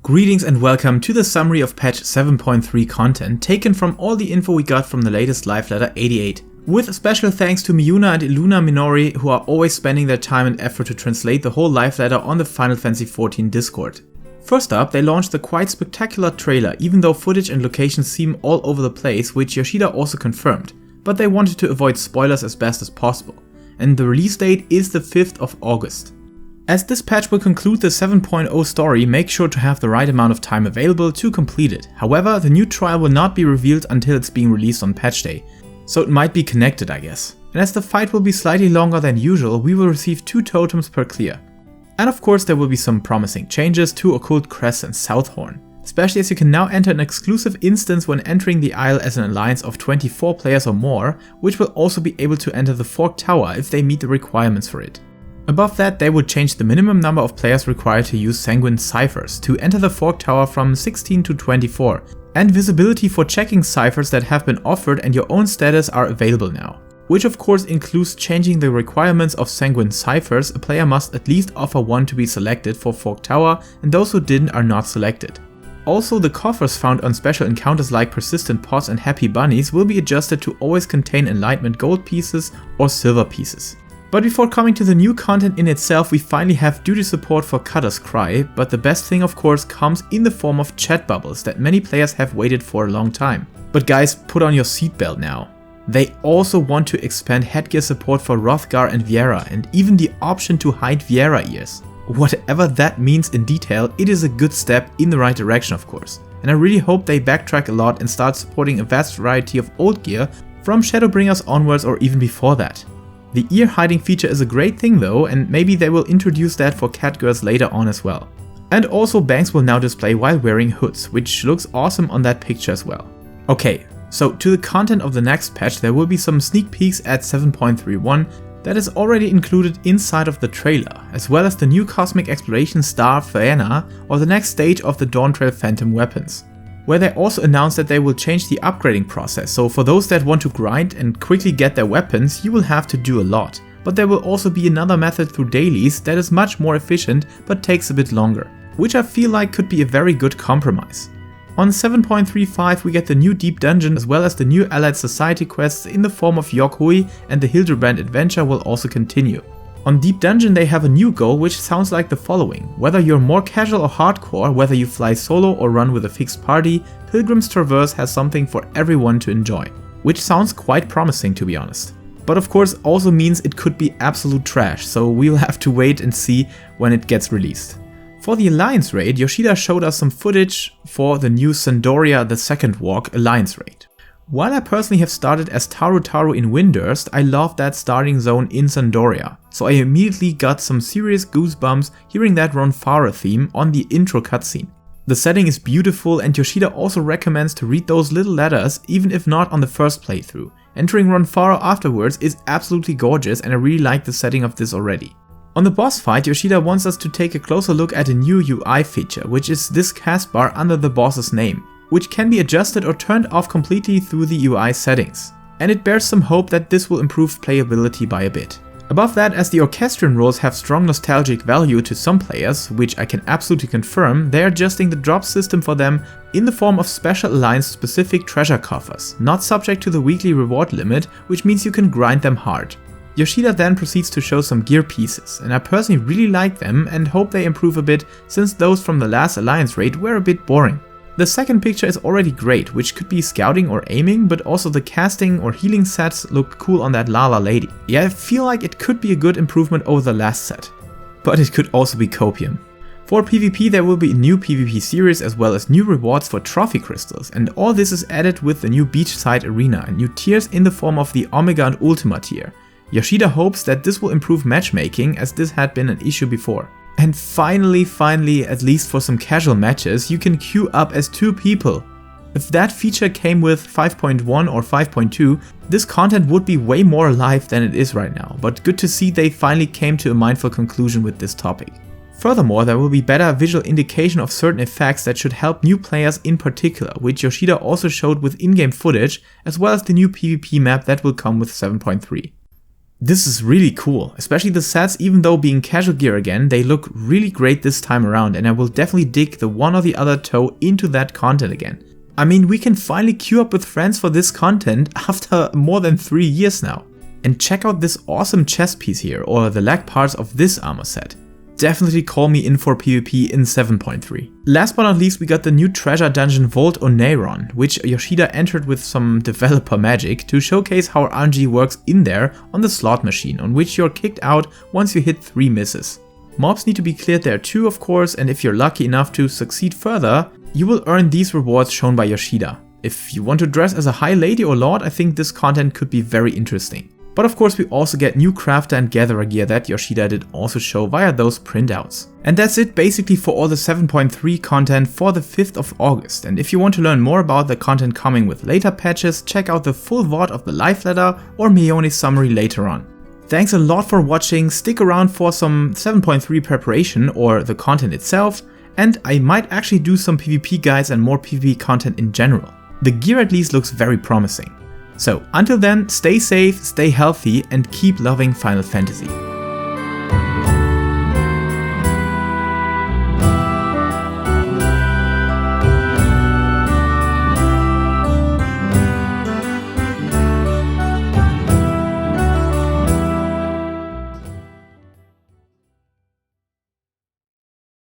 Greetings and welcome to the summary of patch 7.3 content taken from all the info we got from the latest live letter 88. With special thanks to Miyuna and Iluna Minori, who are always spending their time and effort to translate the whole live letter on the Final Fantasy XIV Discord. First up, they launched the quite spectacular trailer, even though footage and locations seem all over the place, which Yoshida also confirmed, but they wanted to avoid spoilers as best as possible. And the release date is the 5th of August. As this patch will conclude the 7.0 story, make sure to have the right amount of time available to complete it. However, the new trial will not be revealed until it's being released on patch day, so it might be connected, I guess. And as the fight will be slightly longer than usual, we will receive 2 totems per clear. And of course there will be some promising changes to Occult Crest and Southhorn, especially as you can now enter an exclusive instance when entering the Isle as an alliance of 24 players or more, which will also be able to enter the Forked Tower if they meet the requirements for it. Above that, they would change the minimum number of players required to use Sanguine Ciphers to enter the Forked Tower from 16 to 24, and visibility for checking ciphers that have been offered and your own status are available now. Which of course includes changing the requirements of Sanguine Ciphers. A player must at least offer one to be selected for Forked Tower, and those who didn't are not selected. Also, the coffers found on special encounters like Persistent Pots and Happy Bunnies will be adjusted to always contain Enlightenment gold pieces or silver pieces. But before coming to the new content in itself, we finally have duty support for Cutter's Cry, but the best thing of course comes in the form of chat bubbles that many players have waited for a long time. But guys, put on your seatbelt now. They also want to expand headgear support for Hrothgar and Viera, and even the option to hide Viera ears. Whatever that means in detail, it is a good step in the right direction of course. And I really hope they backtrack a lot and start supporting a vast variety of old gear from Shadowbringers onwards or even before that. The ear hiding feature is a great thing though, and maybe they will introduce that for catgirls later on as well. And also banks will now display while wearing hoods, which looks awesome on that picture as well. Okay, so to the content of the next patch, there will be some sneak peeks at 7.31 that is already included inside of the trailer, as well as the new Cosmic Exploration Star Phaena or the next stage of the Dawntrail Phantom weapons, where they also announced that they will change the upgrading process, so for those that want to grind and quickly get their weapons, you will have to do a lot. But there will also be another method through dailies that is much more efficient but takes a bit longer, which I feel like could be a very good compromise. On 7.35 we get the new Deep Dungeon as well as the new Allied Society quests in the form of Yokhui, and the Hildebrand adventure will also continue. On Deep Dungeon they have a new goal which sounds like the following: whether you're more casual or hardcore, whether you fly solo or run with a fixed party, Pilgrim's Traverse has something for everyone to enjoy. Which sounds quite promising to be honest. But of course also means it could be absolute trash, so we'll have to wait and see when it gets released. For the Alliance raid, Yoshida showed us some footage for the new Sandoria the Second Walk Alliance raid. While I personally have started as Taru Taru in Windurst, I love that starting zone in Sandoria, so I immediately got some serious goosebumps hearing that Ronfaure theme on the intro cutscene. The setting is beautiful, and Yoshida also recommends to read those little letters even if not on the first playthrough. Entering Ronfaure afterwards is absolutely gorgeous, and I really like the setting of this already. On the boss fight, Yoshida wants us to take a closer look at a new UI feature, which is this cast bar under the boss's name, which can be adjusted or turned off completely through the UI settings. And it bears some hope that this will improve playability by a bit. Above that, as the Orchestrion roles have strong nostalgic value to some players, which I can absolutely confirm, they are adjusting the drop system for them in the form of special Alliance specific treasure coffers, not subject to the weekly reward limit, which means you can grind them hard. Yoshida then proceeds to show some gear pieces, and I personally really like them and hope they improve a bit, since those from the last Alliance raid were a bit boring. The second picture is already great, which could be scouting or aiming, but also the casting or healing sets look cool on that Lala lady. Yeah, I feel like it could be a good improvement over the last set. But it could also be copium. For PvP there will be a new PvP series as well as new rewards for trophy crystals, and all this is added with the new beachside arena and new tiers in the form of the Omega and Ultima tier. Yoshida hopes that this will improve matchmaking, as this had been an issue before. And finally, at least for some casual matches, you can queue up as 2 people. If that feature came with 5.1 or 5.2, this content would be way more alive than it is right now, but good to see they finally came to a mindful conclusion with this topic. Furthermore, there will be better visual indication of certain effects that should help new players in particular, which Yoshida also showed with in-game footage, as well as the new PvP map that will come with 7.3. This is really cool, especially the sets. Even though being casual gear again, they look really great this time around, and I will definitely dig the one or the other toe into that content again. I mean, we can finally queue up with friends for this content after more than 3 years now. And check out this awesome chest piece here, or the leg parts of this armor set. Definitely call me in for PvP in 7.3. Last but not least, we got the new treasure dungeon Vault Oneiron, which Yoshida entered with some developer magic to showcase how RNG works in there on the slot machine, on which you're kicked out once you hit 3 misses. Mobs need to be cleared there too, of course, and if you're lucky enough to succeed further, you will earn these rewards shown by Yoshida. If you want to dress as a high lady or lord, I think this content could be very interesting. But of course we also get new crafter and gatherer gear that Yoshida did also show via those printouts. And that's it basically for all the 7.3 content for the 5th of August. And if you want to learn more about the content coming with later patches, check out the full VOD of the live letter or Mione's summary later on. Thanks a lot for watching, stick around for some 7.3 preparation or the content itself, and I might actually do some PvP guides and more PvP content in general. The gear at least looks very promising. So until then, stay safe, stay healthy, and keep loving Final Fantasy.